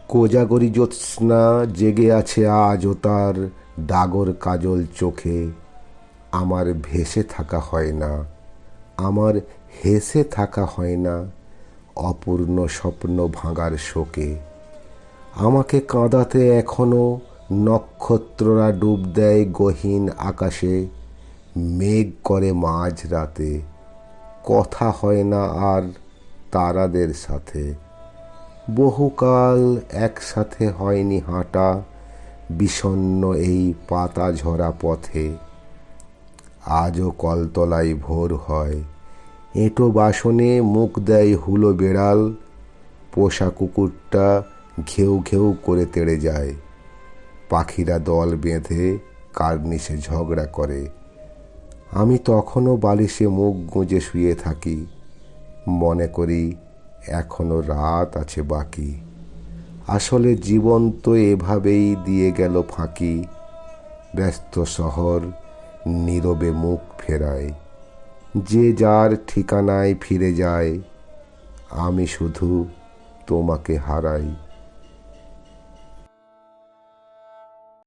কোজাগরী জ্যোৎস্না জেগে আছে আজও তার ডাগর কাজল চোখে। আমার ভেসে থাকা হয় না, আমার হেসে থাকা হয় না অপূর্ণ স্বপ্ন ভাঙার শোকে। আমাকে কাঁদাতে এখনো নক্ষত্ররা ডুব দেয় গহীন আকাশে। মেঘ করে মাঝ রাতে, কথা হয় না আর তারাদের সাথে। বহুকাল একসাথে হয়নি হাঁটা বিষণ্ণ এই পাতা ঝরা পথে। আজও কলতলায় ভোর হয়, এঁটো বাসনে মুখ দেয় হুলো বেড়াল। পোষা কুকুরটা ঘেউ ঘেউ করে তেড়ে যায়। পাখিরা দল বেঁধে কার্নিশে ঝগড়া করে। আমি তখনও বালিশে মুখ গুঁজে শুয়ে থাকি, মনে করি এখনো রাত আছে বাকি। আসলে জীবন তো এভাবেই দিয়ে গেল ফাঁকি। ব্যস্ত শহর নীরবে মুখ ফেরায়, যে যার ঠিকানায় ফিরে যায়। আমি শুধু তোমাকে হারাই।